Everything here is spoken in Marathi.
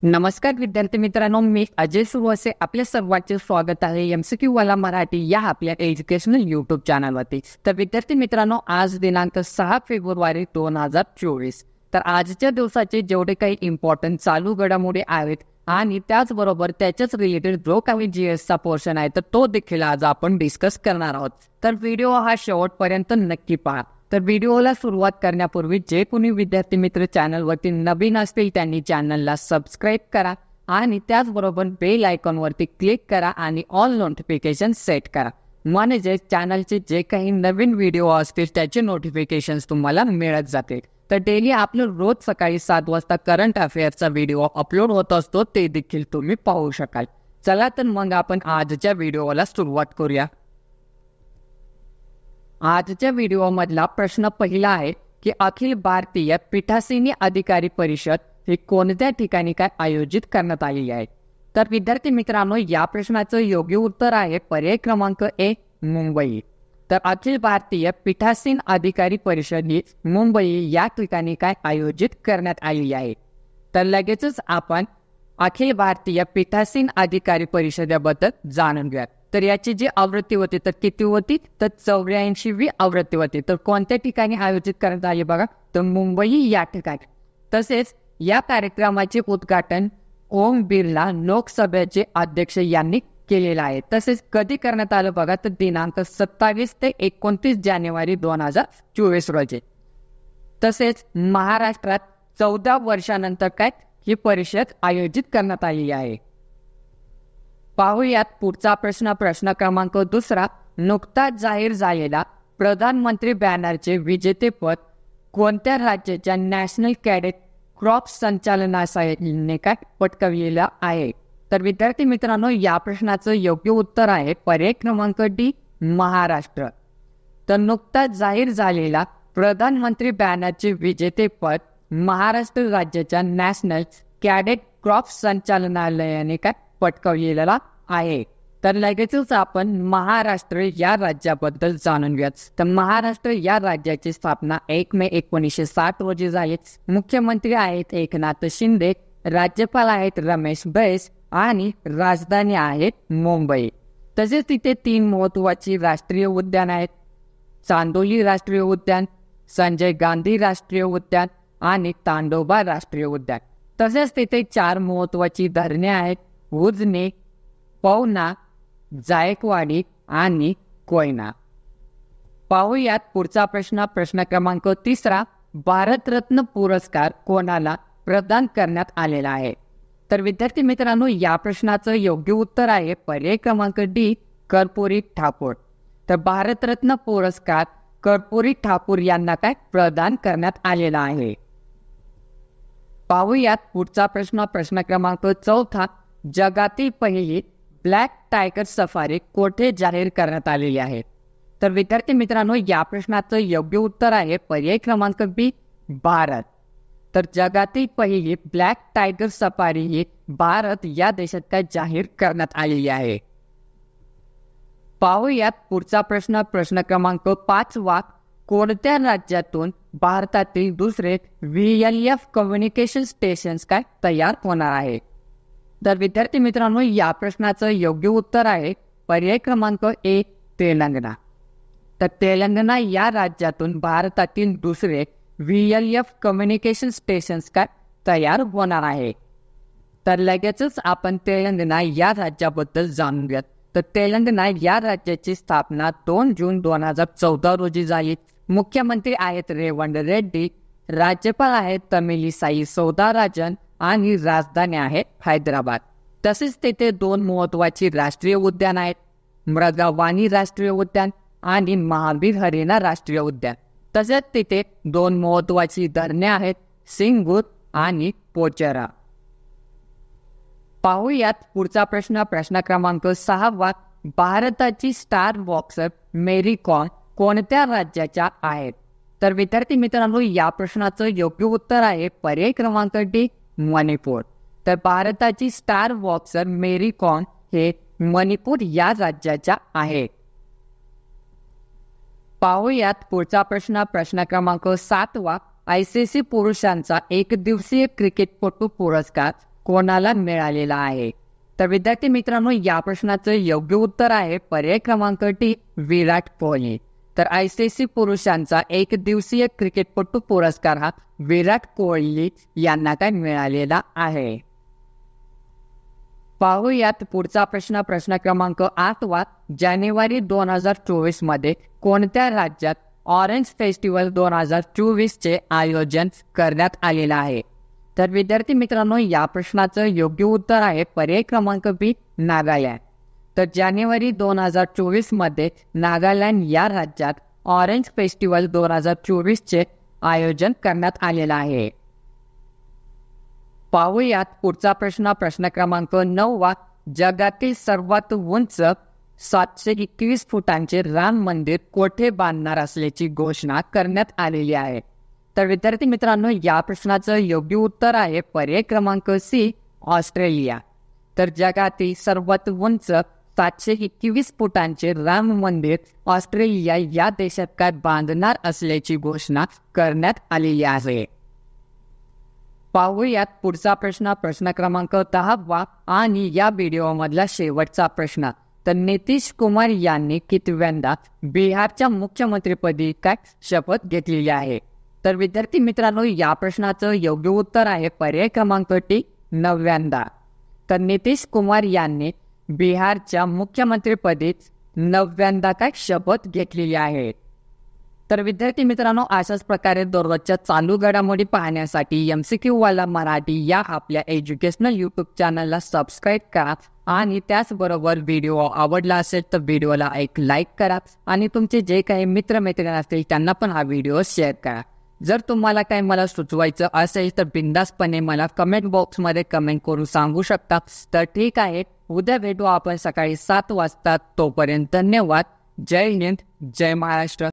नमस्कार विद्यार्थी मित्रांनो, मी अजय सुरवसे आपल्या सर्वांचे स्वागत आहे MCQ वाला मराठी या आपल्या एज्युकेशनल यूट्यूब चॅनलवरती। तर विद्यार्थी मित्रांनो, आज दिनांक 6 फेब्रुवारी 2024। तर आजच्या दिवसाचे जेवढे काही इम्पॉर्टंट चालू घडामोडी आहेत आणि त्याचबरोबर त्याच्याच रिलेटेड जो काही GSचा पोर्शन आहे तर तो देखील आज आपण डिस्कस करणार आहोत। तर व्हिडिओ हा शेवटपर्यंत नक्की पहा। तर व्हिडिओला सुरुवात करण्यापूर्वी जे कोणी विद्यार्थी मित्र चॅनलवरती नवीन असतील त्यांनी चॅनलला सबस्क्राईब करा आणि त्याचबरोबर बेल आयकॉनवरती क्लिक करा आणि ऑल नोटिफिकेशन सेट करा, म्हणजे चॅनलचे जे काही नवीन व्हिडिओ असतील त्याचे नोटिफिकेशन्स तुम्हाला मिळत जातील। तर डेली आपलं रोज सकाळी 7 वाजता करंट अफेअर्सचा व्हिडिओ अपलोड होत असतो, ते देखील तुम्ही पाहू शकाल। चला तर मग आपण आजच्या व्हिडिओला सुरुवात करूया। आजच्या व्हिडिओमधला प्रश्न पहिला आहे की अखिल भारतीय पीठासीन अधिकारी परिषद ही कोणत्या ठिकाणी काय आयोजित करण्यात आली आहे? तर विद्यार्थी मित्रांनो, या प्रश्नाचं योग्य उत्तर आहे पर्याय क्रमांक ए, मुंबई। तर अखिल भारतीय पीठासीन अधिकारी परिषद ही मुंबई या ठिकाणी काय आयोजित करण्यात आली आहे। तर लगेचच आपण अखिल भारतीय पीठासीन अधिकारी परिषदेबद्दल जाणून घ्या। तर याची जी आवृत्ती होती तर किती होती, तर 84वी आवृत्ती होती। तर कोणत्या ठिकाणी आयोजित करण्यात आली बघा, तर मुंबई या ठिकाणी। तसेच या कार्यक्रमाचे उद्घाटन ओम बिर्ला लोकसभेचे अध्यक्ष यांनी केलेलं आहे। तसेच कधी करण्यात आलं बघा, तर दिनांक 27 ते 29 जानेवारी 2024 रोजी। तसेच महाराष्ट्रात 14 वर्षानंतर काय ही परिषद आयोजित करण्यात आली आहे। पाहूयात पुढचा प्रश्न, प्रश्न क्रमांक दुसरा। नुकताच जाहीर झालेला प्रधानमंत्री बॅनरचे विजेतेपद कोणत्या राज्याच्या नॅशनल कॅडेट क्रॉप्स संचालनालयाने काय पटकावलेला आहे? तर विद्यार्थी मित्रांनो, या प्रश्नाचं योग्य उत्तर आहे पर्याय क्रमांक डी, महाराष्ट्र। तर नुकताच जाहीर झालेला प्रधानमंत्री बॅनरचे विजेतेपद महाराष्ट्र राज्याच्या नॅशनल कॅडेट क्रॉप्स संचालनालयाने काय पटकावलेला आहे। तर लगेचच आपण महाराष्ट्र या राज्याबद्दल जाणून घेऊया। तर महाराष्ट्र या राज्याची स्थापना 1 मे 1960 रोजी झाली। मुख्यमंत्री आहेत एकनाथ शिंदे, राज्यपाल आहेत रमेश बैस आणि राजधानी आहे मुंबई। तसेच तिथे 3 महत्त्वाची राष्ट्रीय उद्यान आहेत, चांदोली राष्ट्रीय उद्यान, संजय गांधी राष्ट्रीय उद्यान आणि तांडोबा राष्ट्रीय उद्यान। तसेच तिथे 4 महत्त्वाची धरणे आहेत, उजनी, पवना, जायकवाडी आणि कोयना। पाहूयात पुढचा प्रश्न, प्रश्न क्रमांक तिसरा। भारतरत्न पुरस्कार कोणाला प्रदान करण्यात आलेला आहे? तर विद्यार्थी मित्रांनो, या प्रश्नाचं योग्य उत्तर आहे पर्याय क्रमांक डी, कर्पूरी ठाकूर। तर भारतरत्न पुरस्कार कर्पूरी ठाकूर यांना काय प्रदान करण्यात आलेला आहे। पाहूयात पुढचा प्रश्न, प्रश्न क्रमांक चौथा। जगातील पहिली ब्लॅक टायगर सफारी कोठे जाहीर करण्यात आलेली आहे? तर विद्यार्थी मित्रांनो, या प्रश्नाचं योग्य उत्तर आहे पर्याय क्रमांक बी, भारत। तर जगातील पहिली ब्लॅक टायगर सफारी ही भारत या देशात काय जाहीर करण्यात आलेली आहे। पाहूयात पुढचा प्रश्न, प्रश्न क्रमांक 5वा। कोणत्या राज्यातून भारतातील दुसरे VLF कम्युनिकेशन स्टेशन्स काय तयार होणार आहे? तर विद्यार्थी मित्रांनो, या प्रश्नाचं योग्य उत्तर आहे पर्याय क्रमांक ए, तेलंगणा। तर तेलंगणा या राज्यातून भारतातील दुसरे VLF कम्युनिकेशन स्टेशन्स काय तयार होणार आहे। तर लगेचच आपण तेलंगणा या राज्याबद्दल जाणून घेऊया। तर तेलंगणा या राज्याची स्थापना 2 जून 2014 रोजी झाली। मुख्यमंत्री आहेत रेवंत रेड्डी, राज्यपाल आहेत तमिलिसाई सौंदरराजन आणि राजधानी आहे हैदराबाद। तसेच तेथे 2 महत्त्वाची राष्ट्रीय उद्यान आहेत, मृगावानी राष्ट्रीय उद्यान आणि महावीर हरिणा राष्ट्रीय उद्यान। तसेच तिथे 2 महत्त्वाची धरणे आहेत, सिंगूर आणि पोचेरा। पाहूयात पुढचा प्रश्न, प्रश्न क्रमांक 6वा। भारताची स्टार बॉक्सर मेरी कॉम कोणत्या राज्याच्या आहेत? तर विद्यार्थी मित्रांनो, या प्रश्नाचं योग्य उत्तर आहे पर्याय क्रमांक डी, मणिपूर। तर भारताची स्टार बॉक्सर मेरी कॉम हे मणिपूर या राज्याच्या आहे। पाहूयात पुढचा प्रश्न, प्रश्न क्रमांक 7वा। ICC पुरुषांचा एकदिवसीय क्रिकेटपटू पुरस्कार कोणाला मिळालेला आहे? तर विद्यार्थी मित्रांनो, या प्रश्नाचं योग्य उत्तर आहे पर्याय क्रमांक डी, विराट कोहली. तर ICC पुरुषांचा एकदिवसीय क्रिकेटपटू पुरस्कार हा विराट कोहली यांना काय मिळालेला आहे. पाहूयात पुढचा प्रश्न क्रमांक 8 जानेवारी 2024 मध्ये कोणत्या राज्यात ऑरेंज फेस्टिवल 2024 चे आयोजन करण्यात आलेलं आहे? तर विद्यार्थी मित्रांनो, या प्रश्नाचं योग्य उत्तर आहे पर्याय क्रमांक बी, नागालँड. तर जानेवारी 2024 मध्ये नागालँड या राज्यात ऑरेंज फेस्टिवल 2024 चे आयोजन करण्यात आलेलं आहे. पाहूयात पुढचा प्रश्न क्रमांक 9 जगातील सर्वात उंच 721 फुटांचे राम मंदिर कोठे बांधणार असल्याची घोषणा करण्यात आलेली आहे. तर विद्यार्थी मित्रांनो, या प्रश्नाचं योग्य उत्तर आहे पर्याय क्रमांक सी, ऑस्ट्रेलिया. तर जगातील सर्वात उंच 721 फुटांचे राम मंदिर ऑस्ट्रेलिया या देशात काय बांधणार असल्याची घोषणा करण्यात आलेली आहे. पाहूयात पुढचा प्रश्न क्रमांक 10 आणि या व्हिडिओमधला शेवटचा प्रश्न. तर नितीश कुमार यांनी कितव्यांदा बिहारच्या मुख्यमंत्रीपदी काय शपथ घेतलेली आहे? तर विद्यार्थी मित्रांनो, या प्रश्नाचं योग्य उत्तर आहे पर्याय क्रमांक डी, 9व्यांदा. तर नितीश कुमार यांनी बिहारच्या मुख्यमंत्रीपदी 9व्यांदा काय शपथ घेतलेली आहे. तर विद्यार्थी मित्रांनो, अशाच प्रकारे दररोजच्या चालू घडामोडी पाहण्यासाठी MCQ वाला मराठी या आपल्या एज्युकेशनल यूट्यूब चॅनलला सबस्क्राईब करा आणि त्याचबरोबर व्हिडिओ आवडला असेल तर व्हिडिओला एक लाईक करा आणि तुमचे जे काही मित्रमैत्रिणी असतील त्यांना पण हा व्हिडिओ शेअर करा. जर तुम्हाला काही मला सुचवायचं असेल तर बिंदासपणे मला कमेंट बॉक्समध्ये कमेंट करून सांगू शकता. तर ठीक आहे, उद्या भेटू आपण सकाळी 7 वाजता. तोपर्यंत धन्यवाद. जय हिंद, जय महाराष्ट्र.